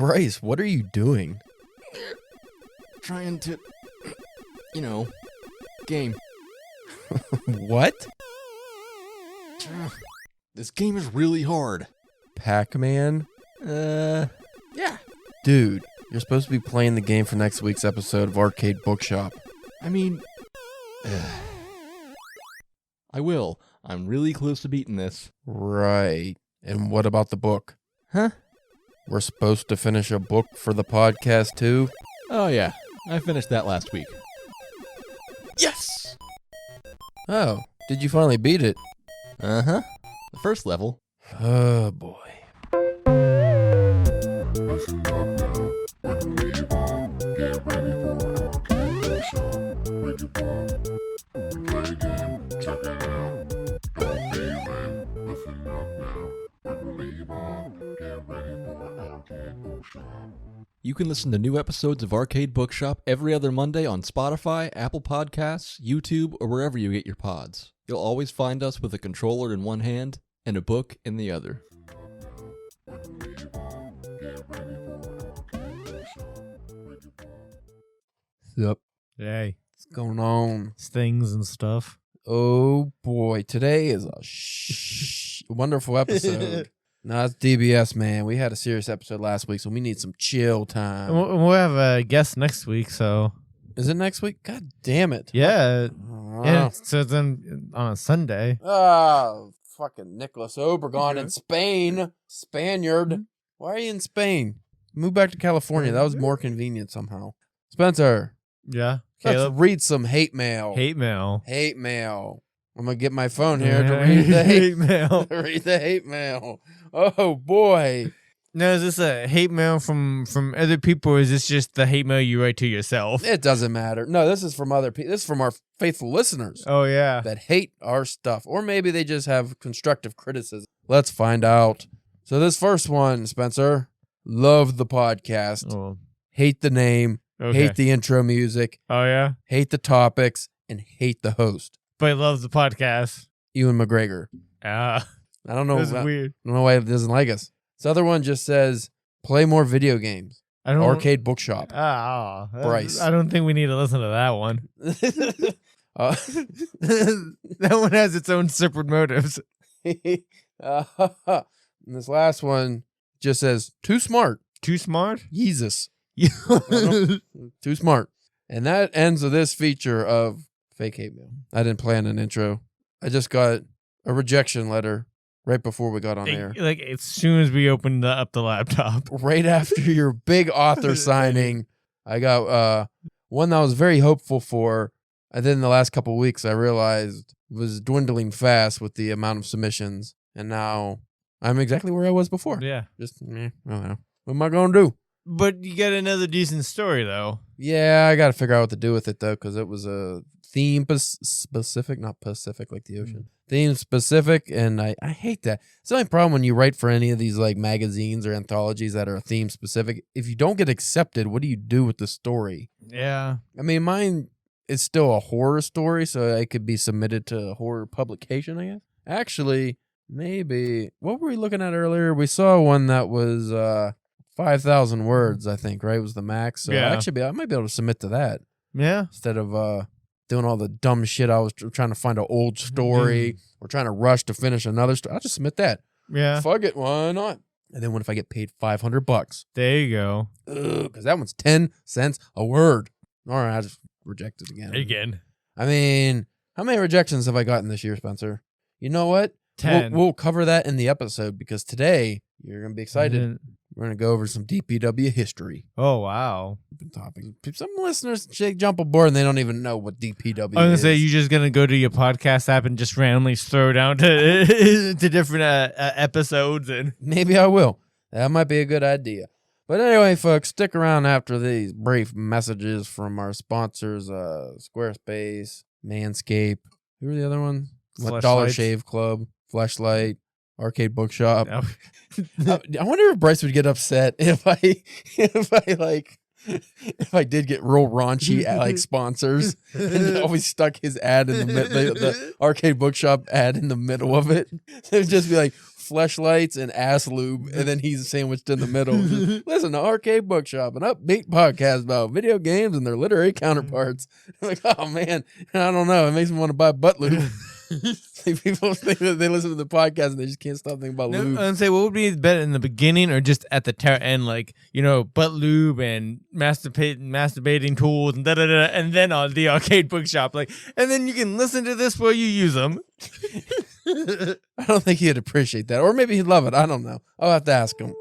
Bryce, what are you doing? Trying to, game. What? This game is really hard. Pac-Man? Yeah. Dude, you're supposed to be playing the game for next week's episode of Arcade Bookshop. I mean, I will. I'm really close to beating this. Right. And what about the book? Huh? We're supposed to finish a book for the podcast too? Oh yeah, I finished that last week. Yes! Oh, did you finally beat it? Uh-huh. The first level. Oh boy. Listen up now, we're gonna leave on. Get ready for Arcade Bookshop. With your ball, we play a game, check it out. Don't be lame, listen up now. We're gonna leave on. Get ready for Arcade Bookshop. You can listen to new episodes of Arcade Bookshop every other Monday on Spotify, Apple Podcasts, YouTube, or wherever you get your pods. You'll always find us with a controller in one hand and a book in the other. Yep. Hey, What's going on? things and stuff. Oh boy, today is a wonderful episode. No, it's DBS, man. We had a serious episode last week, so we need some chill time. And we'll have a guest next week, so Is it next week? God damn it. yeah. Oh. Yeah, so then on a Sunday. Oh, fucking Nicholas Obregon in Spain. Spaniard. Why are you in Spain? Move back to California. That was more convenient somehow. Spencer, Yeah. let's Caleb, read some hate mail. hate mail. Hate mail. I'm going to get my phone here to read the hate mail. read the hate mail. Oh, boy. Now, is this a hate mail from other people, or is this just the hate mail you write to yourself? It doesn't matter. No, this is from other people. This is from our faithful listeners Oh, yeah. that hate our stuff. Or maybe they just have constructive criticism. Let's find out. So this first one, Spencer, love the podcast. Oh, Hate the name. okay. Hate the intro music. Oh, yeah? Hate the topics. And hate the host. But he loves the podcast. Ewan McGregor. Ah, I don't know. that's I weird. don't know why he doesn't like us. This other one just says, play more video games. I don't. Arcade Bookshop. Bryce. I don't think we need to listen to that one. uh, That one has its own separate motives. and this last one just says, too smart. Too smart? Jesus. Yeah. Too smart. And that ends with this feature of fake hate mail. I didn't plan an intro. I just got a rejection letter right before we got on air. Like as soon as we opened up the laptop. Right after your big author signing, I got one that I was very hopeful for. And then the last couple of weeks, I realized was dwindling fast with the amount of submissions. And now I'm exactly where I was before. Yeah. Just, I don't know. What am I going to do? But you got another decent story though. Yeah, I got to figure out what to do with it, though, because it was a theme specific, not Pacific like the ocean. Theme specific, and I hate that. It's the only problem when you write for any of these like magazines or anthologies that are theme specific. If you don't get accepted, what do you do with the story? Yeah. I mean, mine is still a horror story, so it could be submitted to a horror publication, I guess. Actually, maybe, what were we looking at earlier? We saw one that was 5,000 words, I think, right? Was the max. So Yeah. I might be able to submit to that Yeah. instead of doing all the dumb shit. I was trying to find an old story or trying to rush to finish another story. I'll just submit that. Yeah. Fuck it, why not? And then what if I get paid $500? There you go. Because that one's 10 cents a word. All right, I just reject it again. Again. I mean, how many rejections have I gotten this year, Spencer? You know what? 10. We'll cover that in the episode because today you're going to be excited. We're going to go over some DPW history. Oh, wow. Topics. Some listeners jump aboard and they don't even know what DPW I was going to is. say, you're just going to go to your podcast app and just randomly throw down to different episodes. And Maybe I will. That might be a good idea. But anyway, folks, stick around after these brief messages from our sponsors, Squarespace, Manscaped. Who are the other ones? Dollar Fleshlights. Shave Club, Fleshlight, Arcade Bookshop. Oh. I wonder if Bryce would get upset if I did get real raunchy like sponsors and always stuck his ad in the Arcade Bookshop ad in the middle of it. It would just be like, fleshlights, and ass lube, and then he's sandwiched in the middle. Just, listen to Arcade Bookshop, an upbeat podcast about video games and their literary counterparts. Like, oh man, I don't know. It makes me want to buy butt lube. Like, people think that they listen to the podcast and they just can't stop thinking about lube. And say, what would be better in the beginning or just at the tail end, like, butt lube and masturbating tools and da-da-da, and then on the Arcade Bookshop, like, and then you can listen to this while you use them. I don't think he'd appreciate that, or maybe he'd love it. I don't know. I'll have to ask him.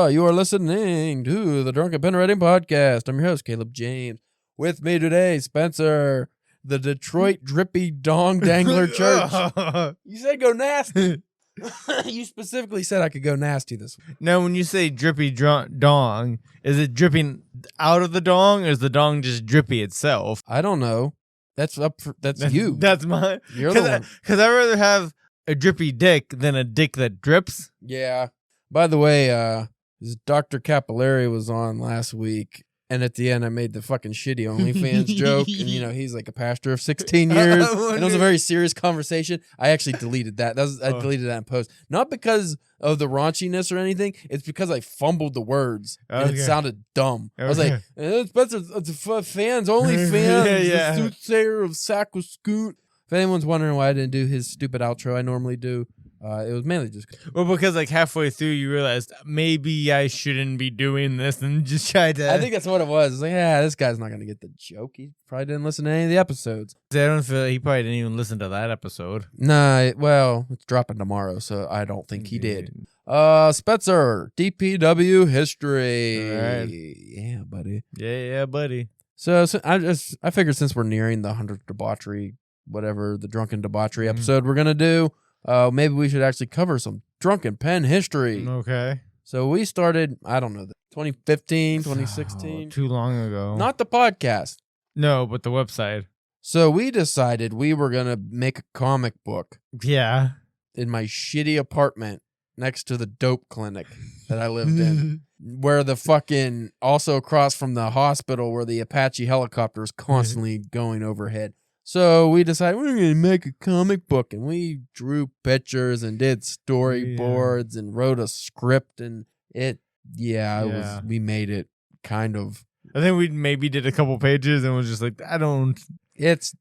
You are listening to the Drunken Pen Writing Podcast. I'm your host, Caleb James. With me today, Spencer, the Detroit Drippy Dong Dangler Church. You said go nasty. You specifically said I could go nasty this week. Now, when you say drippy dong, is it dripping out of the dong, or is the dong just drippy itself? I don't know. That's you. That's mine. You're the one. Because I'd rather have a drippy dick than a dick that drips. Yeah. By the way, Dr. Capillari was on last week, and at the end I made the fucking shitty OnlyFans joke, and he's like a pastor of 16 years, and it was a very serious conversation. I actually deleted that. I deleted that in post, not because of the raunchiness or anything. It's because I fumbled the words, and it sounded dumb. I was like, Spencer, fans, OnlyFans, the soothsayer of Sackascoot. If anyone's wondering why I didn't do his stupid outro I normally do, it was mainly just... Well, because like halfway through you realized maybe I shouldn't be doing this and just tried to... I think that's what it was. It's like, this guy's not going to get the joke. He probably didn't listen to any of the episodes. I don't feel he probably didn't even listen to that episode. Nah, well, it's dropping tomorrow, so I don't think he did. Spencer, DPW history. All right. Yeah, buddy. Yeah, buddy. So I figured since we're nearing the 100th debauchery, whatever, the drunken debauchery episode we're going to do, maybe we should actually cover some drunken pen history. Okay. So we started, I don't know, 2015, 2016. Too long ago. Not the podcast. No, but the website. So we decided we were going to make a comic book Yeah. in my shitty apartment next to the dope clinic that I lived in, where the fucking, also across from the hospital where the Apache helicopter is constantly going overhead. So we decided we're going to make a comic book, and we drew pictures and did storyboards and wrote a script, and we made it kind of. I think we maybe did a couple pages and was just like, it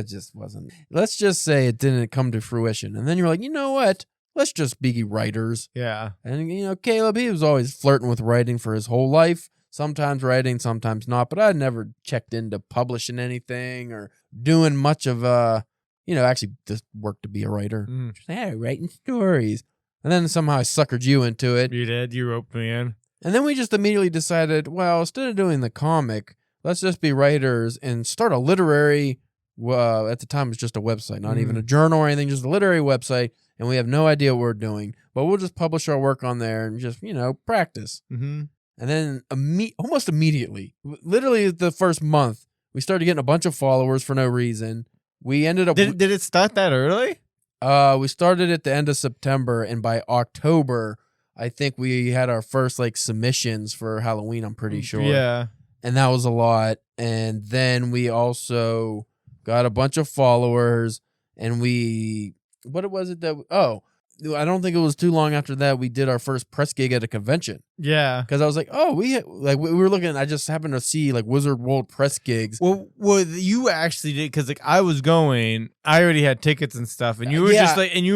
just wasn't. Let's just say it didn't come to fruition. And then you're like, you know what? Let's just be writers. Yeah. And, Caleb, he was always flirting with writing for his whole life. Sometimes writing, sometimes not. But I'd never checked into publishing anything or doing much of, actually just work to be a writer. Just, writing stories. And then somehow I suckered you into it. You did. You roped me in. And then we just immediately decided, well, instead of doing the comic, let's just be writers and start a literary, at the time it was just a website, not even a journal or anything, just a literary website. And we have no idea what we're doing, but we'll just publish our work on there and just, practice. Mm-hmm. And then almost immediately, literally the first month, we started getting a bunch of followers for no reason. We ended up... Did it start that early? We started at the end of September, and by October, I think we had our first submissions for Halloween, I'm pretty sure. Yeah. And that was a lot. And then we also got a bunch of followers, and what was it that... I don't think it was too long after that we did our first press gig at a convention. Yeah. Because I was like, we were looking, I just happened to see Wizard World press gigs. Well, you actually did, because I was going, I already had tickets and stuff, and you were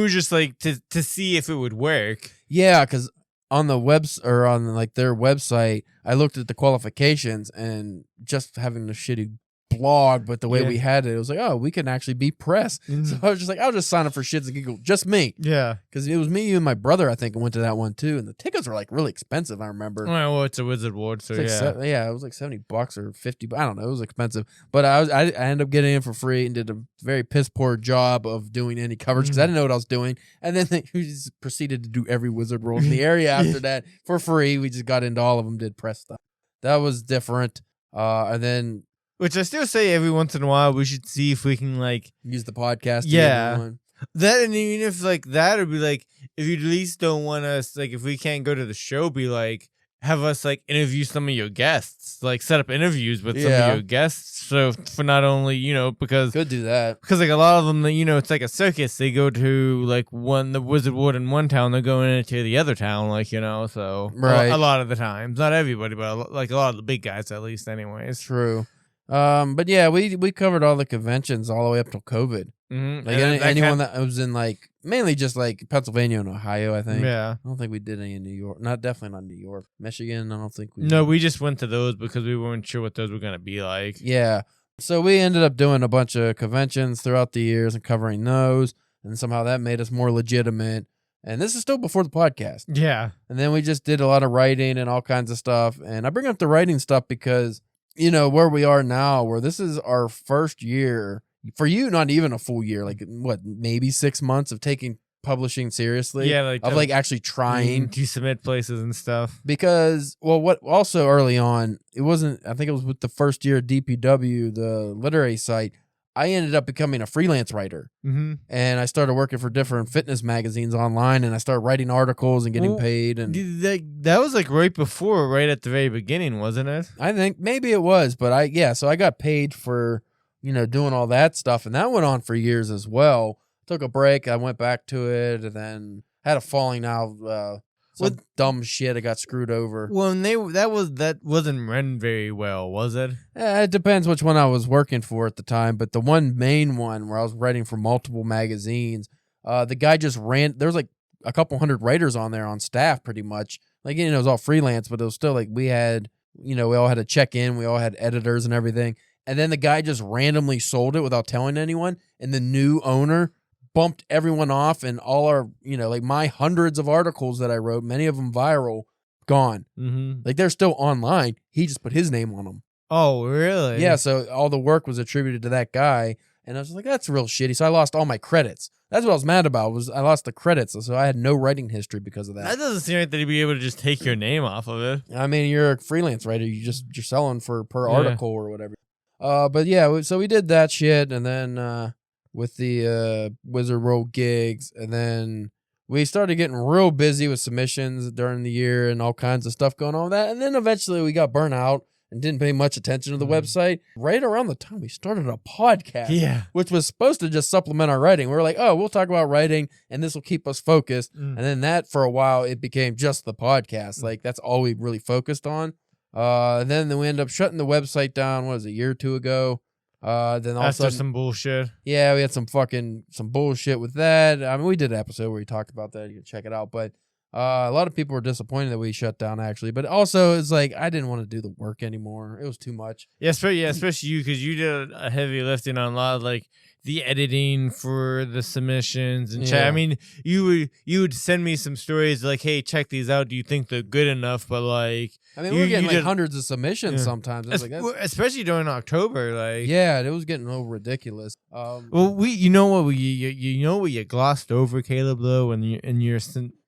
just like to see if it would work. Yeah, because on the on their website, I looked at the qualifications, and just having the shitty blog, but the way we had it, it was like, we can actually be press. So I was just like, I'll just sign up for shits and giggles, just me. Yeah, because it was me, you, and my brother, I think, went to that one too, and the tickets were really expensive. I remember. Well, it's a Wizard World, so it was like $70 or $50. I don't know, it was expensive, but I ended up getting in for free and did a very piss poor job of doing any coverage because I didn't know what I was doing, and then we just proceeded to do every Wizard World in the area after that for free. We just got into all of them, did press stuff. That was different, and then. Which I still say every once in a while we should see if we can use the podcast. Yeah. That, and even if like that, would be like, if you at least don't want us, like, if we can't go to the show, be like, have us like interview some of your guests, like set up interviews with some of your guests. So for not only, because Could do that. like a lot of them, it's like a circus. They go to like the Wizard World in one town, they're going into the other town, like, so Right. a lot of the times, not everybody, but like a lot of the big guys at least, anyways. True. But yeah, we covered all the conventions all the way up till COVID. Mm-hmm. Like anyone that was in like mainly just like Pennsylvania and Ohio, I think. Yeah. I don't think we did any in New York. Definitely not New York. Michigan, I don't think we No, did. we just went to those because we weren't sure what those were gonna be like. Yeah. So we ended up doing a bunch of conventions throughout the years and covering those, and somehow that made us more legitimate. And this is still before the podcast. Yeah. And then we just did a lot of writing and all kinds of stuff. And I bring up the writing stuff because, where we are now, where this is our first year, for you, not even a full year, like what, maybe 6 months of taking publishing seriously. Yeah, like actually trying to submit places and stuff. because, well, what also early on, it wasn't, I think it was with the first year of DPW, the literary site, I ended up becoming a freelance writer. Mm-hmm. And I started working for different fitness magazines online, and I started writing articles and getting paid. And That was like right at the very beginning, wasn't it? I think maybe it was, but so I got paid for, doing all that stuff. And that went on for years as well. Took a break. I went back to it and then had a falling out. Some dumb shit. I got screwed over. Well, that wasn't run very well, was it? It depends which one I was working for at the time. But the one main one where I was writing for multiple magazines, the guy just ran. There was like a couple hundred writers on there on staff pretty much. Like, it was all freelance, but it was still like we had, we all had to check in. We all had editors and everything. And then the guy just randomly sold it without telling anyone. And the new owner bumped everyone off, and all our, like my hundreds of articles that I wrote, many of them viral, gone. Mm-hmm. Like they're still online. He just put his name on them. Oh, really? Yeah. So all the work was attributed to that guy. And I was like, that's real shitty. So I lost all my credits. That's what I was mad about, was I lost the credits. So I had no writing history because of that. That doesn't seem like that he'd be able to just take your name off of it. I mean, you're a freelance writer. You're selling for per article or whatever. But yeah, so we did that shit, and then with the Wizard World gigs, and then we started getting real busy with submissions during the year and all kinds of stuff going on with that. And then eventually we got burnt out and didn't pay much attention to the website. Right around the time we started a podcast, which was supposed to just supplement our writing. We were like, oh, we'll talk about writing, and this will keep us focused. And then that, for a while, it became just the podcast. Like, that's all we really focused on. And then we ended up shutting the website down, what was it, a year or two ago? Then all of a After sudden, some bullshit. yeah, we had some bullshit with that. I mean, we did an episode where we talked about that. You can check it out. But a lot of people were disappointed that we shut down, actually. But also, it's like, I didn't want to do the work anymore. It was too much. Yeah, especially you, because you did a heavy lifting on a lot of like the editing for the submissions and chat. I mean, you would send me some stories like, hey, check these out. Do you think they're good enough? But like, I mean, we were getting like hundreds of submissions sometimes. I was like, especially during October, like, yeah, it was getting ridiculous. Well, you know what you glossed over, Caleb, though, when you're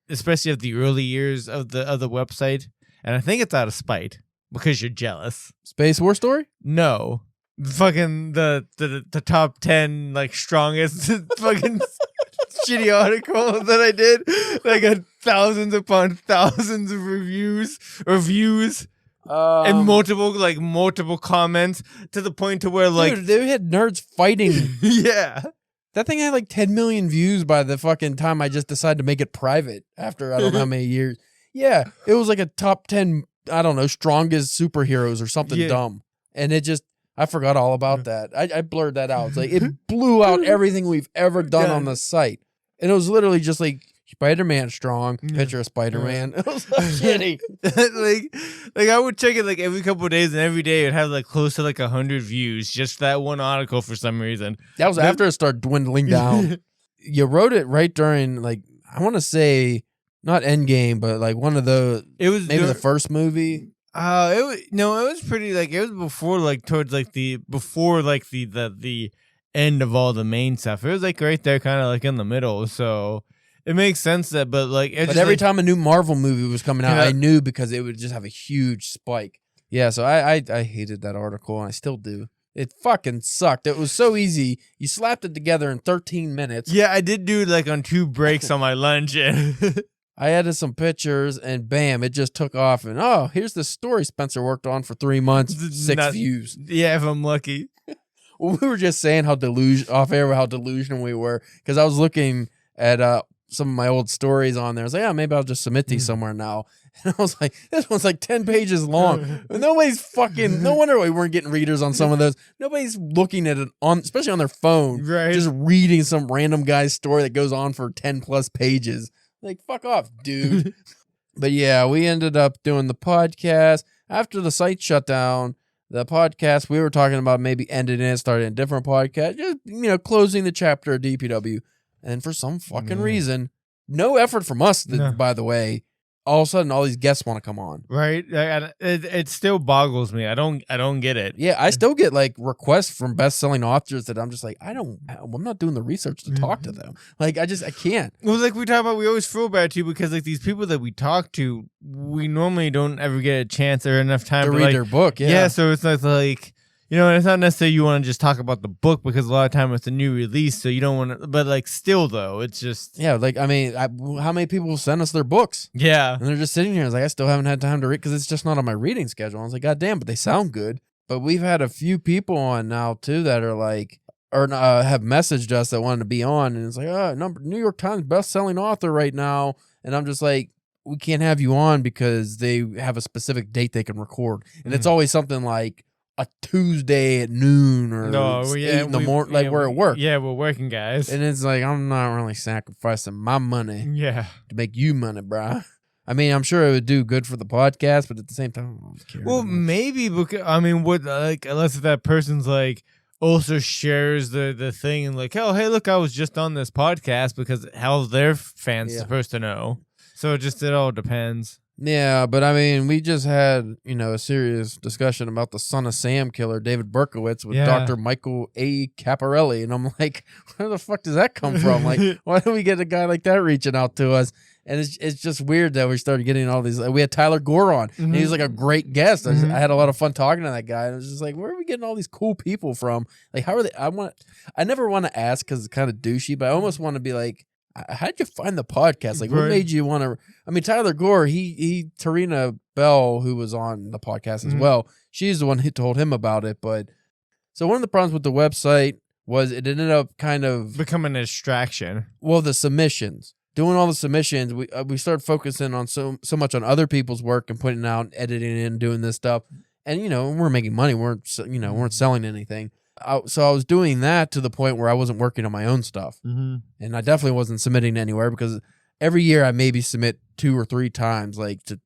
especially of the early years of the website, and I think it's out of spite because you're jealous. Space War story? No, fucking the top 10 like strongest fucking shitty article that I did. I got thousands upon thousands of reviews or views. And multiple comments to the point to where like, dude, they had nerds fighting. Yeah. That thing had like 10 million views by the fucking time I just decided to make it private after I don't know how many years. Yeah, it was like a top 10, I don't know, strongest superheroes or something dumb. And it just, I forgot all about that. I blurred that out. It's like, it blew out everything we've ever done on the site. And it was literally just like, Spider-Man strong, picture of Spider-Man. It was so shitty. like I would check it like every couple of days, and every day it'd have like close to like 100 views, just that one article for some reason. That was after it started dwindling down. You wrote it right during, like, I want to say not Endgame, but like one of the, it was maybe the first movie. It was pretty, like, it was before like towards like the end of all the main stuff. It was like right there, kind of like in the middle. So it makes sense that, but like, but every time a new Marvel movie was coming out, I knew, because it would just have a huge spike. Yeah, so I hated that article, and I still do. It fucking sucked. It was so easy. You slapped it together in 13 minutes. Yeah, I did do it like on 2 breaks on my lunch. And I added some pictures and bam, it just took off. And oh, here's the story Spencer worked on for 3 months, 6 views. Yeah, if I'm lucky. Well, we were just saying how delusional we were because I was looking at some of my old stories on there. I was like, yeah, maybe I'll just submit these somewhere now. And I was like, this one's like 10 pages long. Nobody's fucking, no wonder we weren't getting readers on some of those. Nobody's looking at it especially on their phone, Right. just reading some random guy's story that goes on for 10 plus pages. Like, fuck off, dude. But yeah, we ended up doing the podcast. After the site shut down, the podcast, we were talking about maybe ending it, starting a different podcast, just, closing the chapter of DPW. And for some fucking reason, no effort from us, by the way, all of a sudden all these guests want to come on. Right? It still boggles me. I don't get it. Yeah, I still get like requests from best-selling authors that I'm just like, I'm not doing the research to talk to them. Like, I can't. Well, like we talk about, we always feel bad too because like these people that we talk to, we normally don't ever get a chance or enough time To to read their book, yeah. So it's like, it's not necessarily you want to just talk about the book because a lot of time it's a new release, so you don't want to. But like, still though, it's just Yeah, like I mean, how many people send us their books? yeah. And they're just sitting here. It's like, I still haven't had time to read because it's just not on my reading schedule. I was like, God damn, but they sound good. But we've had a few people on now too that are like, or have messaged us that wanted to be on, and it's like, New York Times best-selling author right now, and I'm just like, we can't have you on because they have a specific date they can record, and it's always something like a Tuesday at noon or 8 in the morning, like we're at work. Yeah, we're working, guys. And it's like, I'm not really sacrificing my money Yeah. to make you money, bruh. I mean, I'm sure it would do good for the podcast, but at the same time, I don't care. Well, maybe because what like unless that person's like also shares the thing and like, oh hey, look, I was just on this podcast, because how's their fans supposed to know? So it all depends. Yeah, but I mean, we just had, a serious discussion about the Son of Sam killer, David Berkowitz, with Dr. Michael A. Caparelli. And I'm like, where the fuck does that come from? Like, why do we get a guy like that reaching out to us? And it's just weird that we started getting all these. We had Tyler Gore on, and he was like a great guest. I had a lot of fun talking to that guy. And it was just like, where are we getting all these cool people from? Like, how are they? I never want to ask because it's kind of douchey, but I almost want to be like, how'd you find the podcast? Like, what made you want to? I mean, Tyler Gore, Tarina Bell, who was on the podcast as well, she's the one who told him about it. But so one of the problems with the website was it ended up kind of becoming a distraction. Well, the submissions, doing all the submissions, we started focusing on so much on other people's work and putting out, editing and doing this stuff. And we're making money. We weren't selling anything. So I was doing that to the point where I wasn't working on my own stuff. And I definitely wasn't submitting anywhere because every year I maybe submit 2 or 3 times, like to,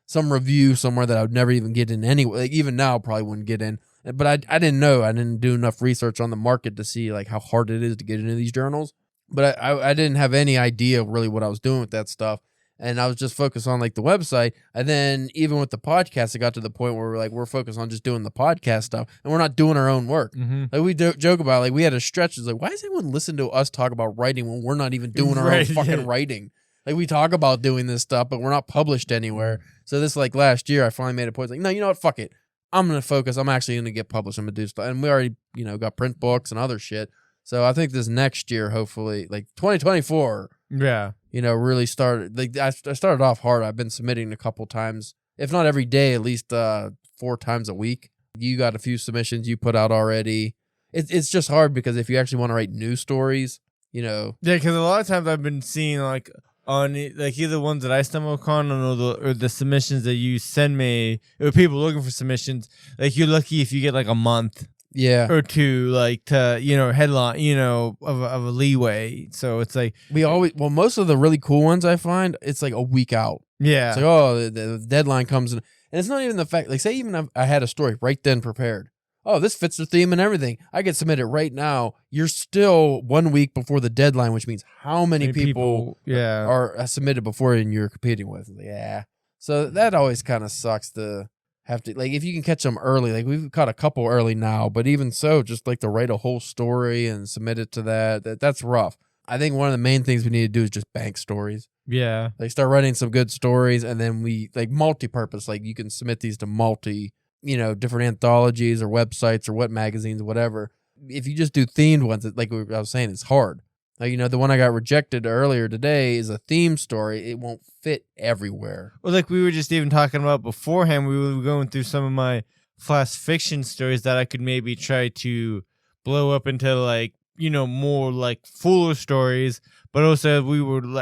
some review somewhere that I would never even get in anyway. Like even now, probably wouldn't get in. But I didn't know. I didn't do enough research on the market to see like how hard it is to get into these journals. But I didn't have any idea really what I was doing with that stuff. And I was just focused on like the website. And then even with the podcast, it got to the point where we're focused on just doing the podcast stuff and we're not doing our own work. Like we joke about, like we had a stretch. It's like, why does anyone listen to us talk about writing when we're not even doing our own fucking writing? Like we talk about doing this stuff, but we're not published anywhere. So this like last year, I finally made a point. Like, no, you know what? Fuck it. I'm going to focus. I'm actually going to get published. I'm going to do stuff. And we already, got print books and other shit. So I think this next year, hopefully, like 2024. Yeah. Really started. Like I started off hard. I've been submitting a couple times, if not every day, at least 4 times a week. You got a few submissions you put out already. It's just hard because if you actually want to write news stories, Yeah, because a lot of times I've been seeing like on like either ones that I stumble upon or the submissions that you send me, or people looking for submissions. Like you're lucky if you get like a month. Yeah. Or 2, like to, headline, of a leeway. So it's like most of the really cool ones I find, it's like a week out. Yeah. It's like, the deadline comes in. And it's not even the fact, like say even I had a story right then prepared. Oh, this fits the theme and everything. I get submitted right now. You're still 1 week before the deadline, which means how many people are submitted before and you're competing with. Yeah. So that always kind of sucks to have to, like, if you can catch them early, like we've caught a couple early now, but even so, just like to write a whole story and submit it to that's rough. I think one of the main things we need to do is just bank stories. Yeah. Like start writing some good stories and then we like multi-purpose, like you can submit these to multi different anthologies or websites or what magazines, whatever. If you just do themed ones, like I was saying, it's hard. Like, the one I got rejected earlier today is a theme story. It won't fit everywhere. Well, like we were just even talking about beforehand, we were going through some of my fast fiction stories that I could maybe try to blow up into like, more like fuller stories. But also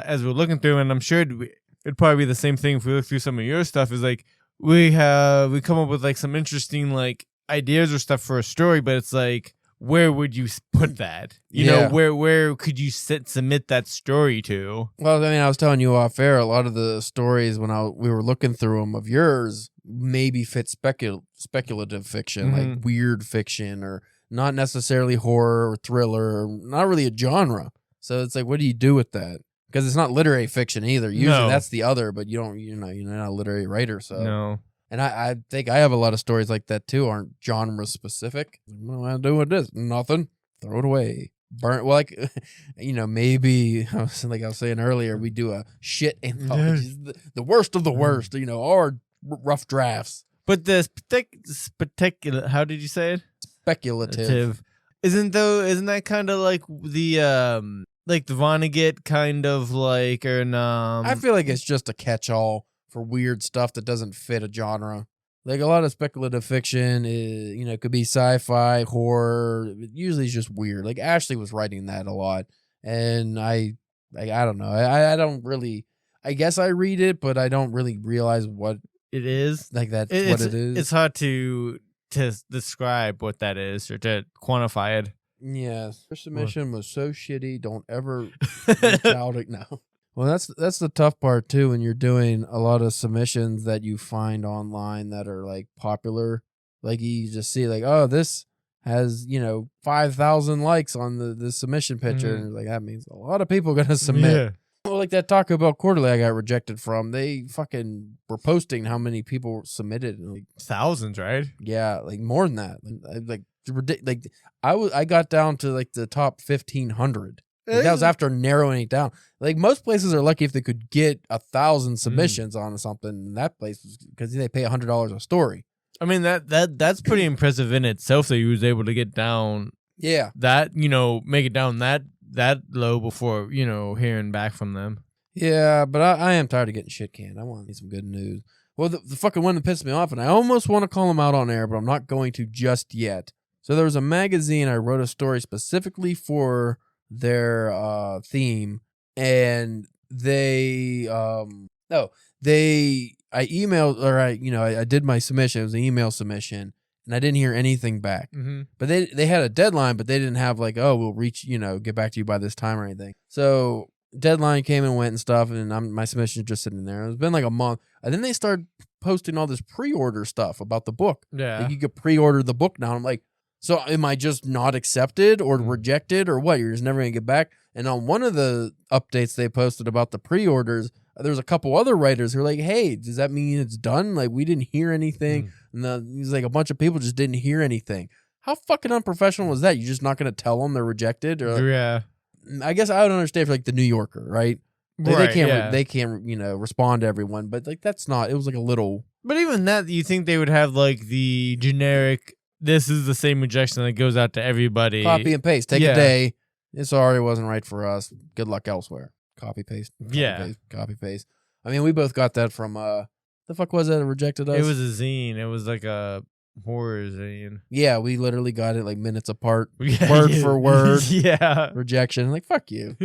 as we're looking through, and I'm sure it'd probably be the same thing if we look through some of your stuff, is like we come up with like some interesting like ideas or stuff for a story, but it's like, where would you put that? Where could you submit that story to? Well, I was telling you off air, a lot of the stories when we were looking through them of yours maybe fit speculative fiction, like weird fiction, or not necessarily horror or thriller, or not really a genre. So it's like, what do you do with that? Because it's not literary fiction either. Usually that's the other, but you're not a literary writer, so no. And I think I have a lot of stories like that too, aren't genre specific. What do I do with this? Nothing. Throw it away. Burn. Well, like, maybe I was saying earlier, we do a shit anthology, the worst of the worst. Our rough drafts. But the spectacular. How did you say it? Speculative. Isn't that kind of like the Vonnegut kind of like, or I feel like it's just a catch-all for weird stuff that doesn't fit a genre. Like a lot of speculative fiction is, could be sci-fi, horror. Usually it's just weird. Like Ashley was writing that a lot. And I don't know. I don't really, I guess I read it, but I don't really realize what it is. Like what it is. It's hard to describe what that is or to quantify it. Yes. Her submission was so shitty. Don't ever reach out. No. Well, that's the tough part too, when you're doing a lot of submissions that you find online that are like popular. Like you just see like, oh, this has 5,000 likes on the submission picture, and like that means a lot of people are gonna submit. Yeah. Well, like that Taco Bell Quarterly I got rejected from. They fucking were posting how many people submitted, and like thousands, right? Yeah, like more than that. I got down to like the top 1,500. Like that was after narrowing it down. Like most places are lucky if they could get 1,000 submissions on something. And that place was because they pay $100 a story. I mean that's pretty impressive in itself that you was able to get down. Yeah. That make it down that low before hearing back from them. Yeah, but I am tired of getting shit canned. I want to need some good news. Well, the fucking one that pissed me off, and I almost want to call them out on air, but I'm not going to just yet. So there was a magazine I wrote a story specifically for their theme, and I emailed, or I did my submission. It was an email submission, and I didn't hear anything back. Mm-hmm. But they had a deadline, but they didn't have like, oh, we'll reach, get back to you by this time or anything. So deadline came and went and stuff, and my submission just sitting there. It's been like a month, and then they started posting all this pre-order stuff about the book. Yeah, like you could pre-order the book now. I'm like, so am I just not accepted or rejected or what? You're just never going to get back? And on one of the updates they posted about the pre-orders, there's a couple other writers who are like, hey, does that mean it's done? Like, we didn't hear anything. And he's like, a bunch of people just didn't hear anything. How fucking unprofessional was that? You're just not going to tell them they're rejected? Or yeah. I guess I would understand for like the New Yorker, right? They can't respond to everyone. But like, that's not, it was like a little. But even that, you think they would have like the generic, this is the same rejection that goes out to everybody. Copy and paste. Take a day. Sorry, it wasn't right for us. Good luck elsewhere. Copy paste. Copy paste. I mean, we both got that from the fuck was that? It rejected us. It was a zine. It was like a horror zine. Yeah, we literally got it like minutes apart, word for word. Yeah, rejection. Like fuck you.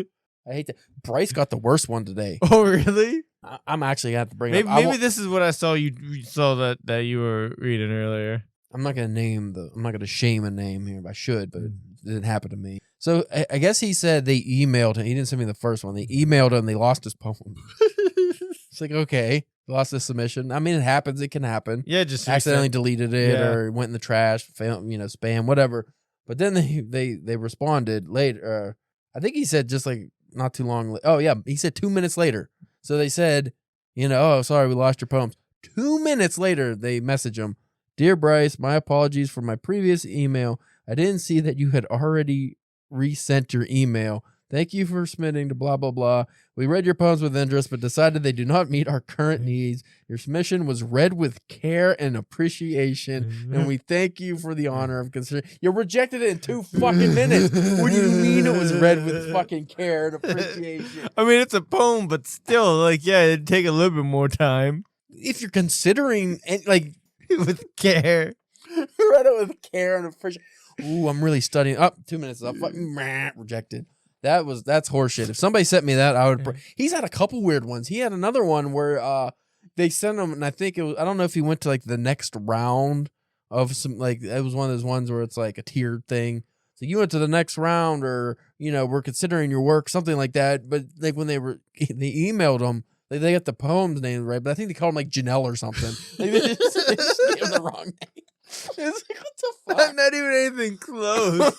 I hate that. Bryce got the worst one today. Oh really? I'm actually gonna have to bring it up. Maybe this is what I saw. You saw that you were reading earlier. I'm not gonna shame a name here. I should, but it didn't happen to me. So I guess he said they emailed him. He didn't send me the first one. They emailed him. They lost his poem. It's like, okay, lost his submission. I mean, it happens. It can happen. Yeah, just accidentally deleted it or went in the trash, spam, whatever. But then they responded later. I think he said just like not too long. Oh yeah, he said 2 minutes later. So they said, oh sorry, we lost your poems. 2 minutes later, they message him. Dear Bryce, my apologies for my previous email. I didn't see that you had already resent your email. Thank you for submitting to blah, blah, blah. We read your poems with interest, but decided they do not meet our current needs. Your submission was read with care and appreciation, and we thank you for the honor of considering. You rejected it in 2 fucking minutes. What do you mean it was read with fucking care and appreciation? I mean, it's a poem, but still, like, yeah, it'd take a little bit more time. If you're considering, like, With care. read it with care and appreciation. Ooh, I'm really studying. Up 2 minutes up. Fucking rejected. That's horseshit. If somebody sent me that, I would. He's had a couple weird ones. He had another one where they sent him, and I think it was. I don't know if he went to like the next round of some, like, it was one of those ones where it's like a tiered thing. So you went to the next round, or we're considering your work, something like that. But like when they emailed him, they got the poem's name right, but I think they called him like Janelle or something. Like, they just gave him the wrong name. It's like, what the fuck? I'm not even anything close.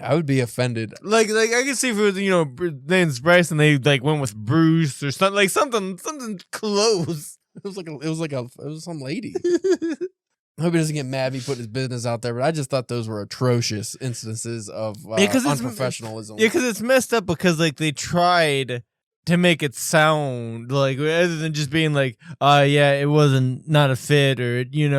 I would be offended. Like I can see if it was, name's Bryce and they like went with Bruce or something, like something close. It was some lady. I hope he doesn't get mad if he put his business out there, but I just thought those were atrocious instances of unprofessionalism. Yeah, because it's messed up because like they tried to make it sound like, other than just being like, yeah, it wasn't not a fit, or You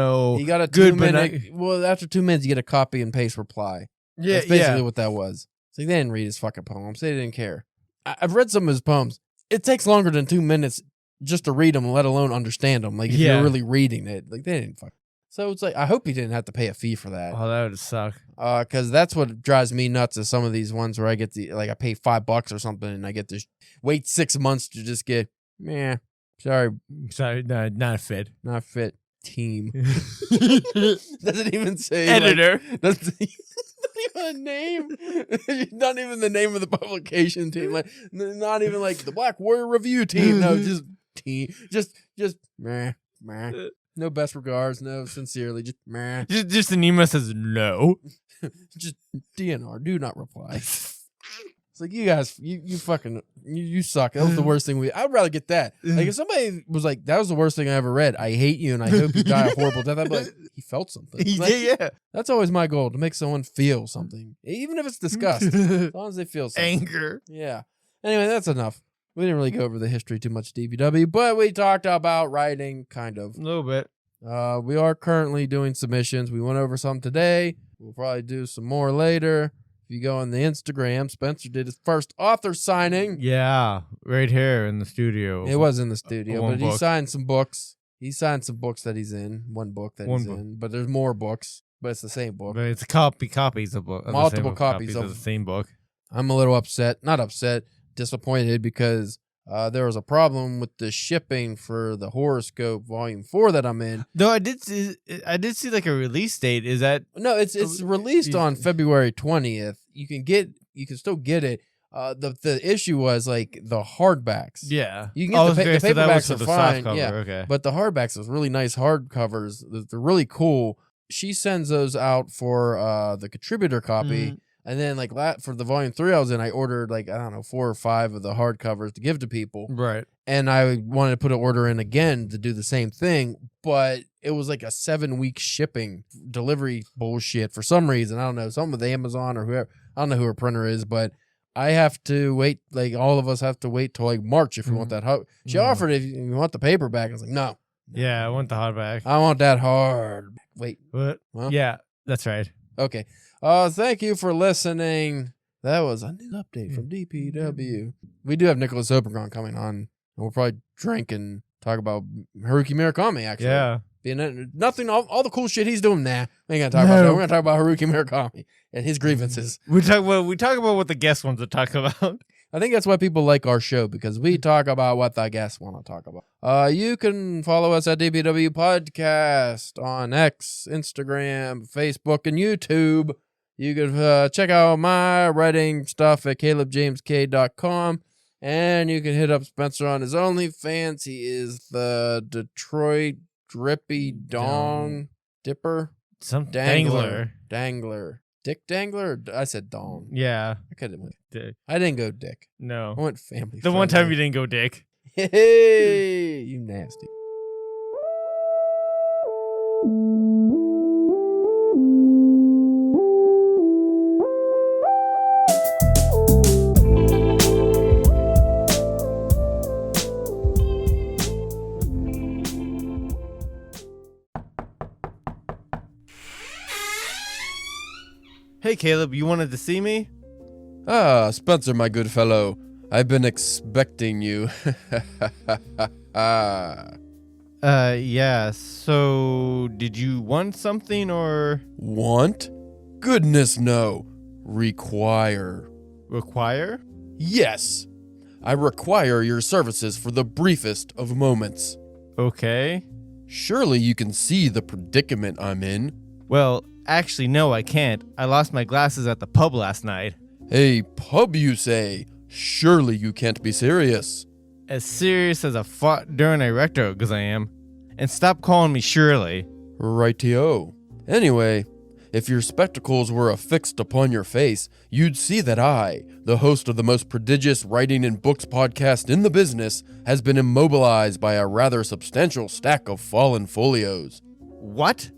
got a good, 2 minute. Well, after 2 minutes, you get a copy and paste reply. Yeah, That's basically what that was. It's like they didn't read his fucking poems. They didn't care. I've read some of his poems. It takes longer than 2 minutes just to read them, let alone understand them. Like if you're really reading it, like they didn't fuck. So it's like, I hope he didn't have to pay a fee for that. Oh, that would suck. Because that's what drives me nuts is some of these ones where I get I pay $5 or something and I get to wait 6 months to just get, sorry, No, not a fit. not fit team. Doesn't even say Editor. Doesn't even a name. Not even the name of the publication team. Like not even like the Black Warrior Review team. No, just team. Just meh. No best regards. No sincerely. Just meh. Just an email says no. Just DNR. Do not reply. It's like you guys, you fucking, you suck. That was the worst thing I'd rather get that. Like if somebody was like, that was the worst thing I ever read. I hate you and I hope you die a horrible death. I'd be like, he felt something. Like, Yeah. That's always my goal, to make someone feel something, even if it's disgust. As long as they feel something. Anger. Yeah. Anyway, that's enough. We didn't really go over the history too much, DPW, but we talked about writing, kind of. A little bit. We are currently doing submissions. We went over some today. We'll probably do some more later. If you go on the Instagram, Spencer did his first author signing. Yeah, right here in the studio. It was in the studio, One but he book. signed some books. He signed some books that he's in. One book that he's book. in, but there's more books. But it's the same book. But it's copies of book. Multiple copies of of the same book. I'm a little upset. Not upset, disappointed because there was a problem with the shipping for the Horoscope Volume 4 that I'm in. Though I did see like a release date. Is that No, it's released on February 20th. You can still get it. The issue was like the hardbacks. yeah? You can get the so that was paperbacks for are the fine, softcover, yeah. Okay. But the hardbacks, those really nice hardcovers, they're really cool. She sends those out for the contributor copy. And then like for the volume 3 I was in, I ordered like, I don't know, 4 or 5 of the hardcovers to give to people. Right. And I wanted to put an order in again to do the same thing, but it was like a 7-week shipping delivery bullshit for some reason. I don't know, something with Amazon or whoever. I don't know who her printer is, but I have to wait. Like all of us have to wait till like March if we want that. She offered if you want the paperback. I was like, no. Yeah, I want the hardback. I want that hard. Wait. What? Huh? Yeah, that's right. Okay. Thank you for listening. That was a new update from DPW. We do have Nicholas Obregon coming on, and we'll probably drink and talk about Haruki Murakami, actually. Yeah. Nothing, all the cool shit he's doing. Nah, we ain't gonna talk about that. We're gonna talk about Haruki Murakami and his grievances. We talk about what the guest wants to talk about. I think that's why people like our show, because we talk about what the guests want to talk about. You can follow us at DPW Podcast on X, Instagram, Facebook, and YouTube. You can check out my writing stuff at calebjamesk.com. And you can hit up Spencer on his OnlyFans. He is the Detroit Drippy Dong Dipper. Some Dangler. Dick Dangler? I said Dong. Yeah. I could have went. Dick. I didn't go Dick. No. I went family. The one time friendly. you didn't go dick. Hey, you nasty. Hey, Caleb, you wanted to see me? Ah, Spencer, my good fellow. I've been expecting you. Yeah, so did you want something or Want? Goodness no. Require. require? Yes. I require your services for the briefest of moments. Okay. Surely you can see the predicament I'm in. Well, actually, no, I can't. I lost my glasses at the pub last night. A pub, you say? Surely you can't be serious. As serious as a fought during a recto exam. And stop calling me Shirley. Rightio. Anyway, if your spectacles were affixed upon your face, you'd see that I, the host of the most prodigious writing and books podcast in the business, has been immobilized by a rather substantial stack of fallen folios. What?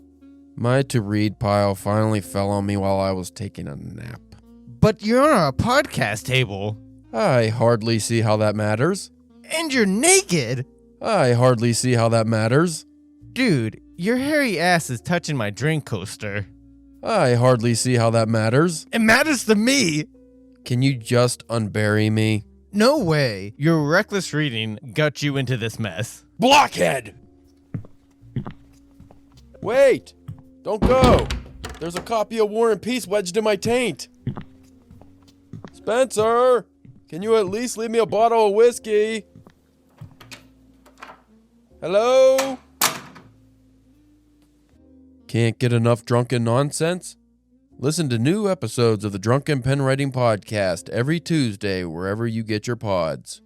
My to-read pile finally fell on me while I was taking a nap. But you're on a podcast table. I hardly see how that matters. And you're naked. I hardly see how that matters. Dude, your hairy ass is touching my drink coaster. I hardly see how that matters. It matters to me. Can you just unbury me? No way. Your reckless reading got you into this mess. Blockhead! Wait! Don't go! There's a copy of War and Peace wedged in my taint. Spencer! Can you at least leave me a bottle of whiskey? Hello? Can't get enough drunken nonsense? Listen to new episodes of the Drunken Pen Writing Podcast every Tuesday wherever you get your pods.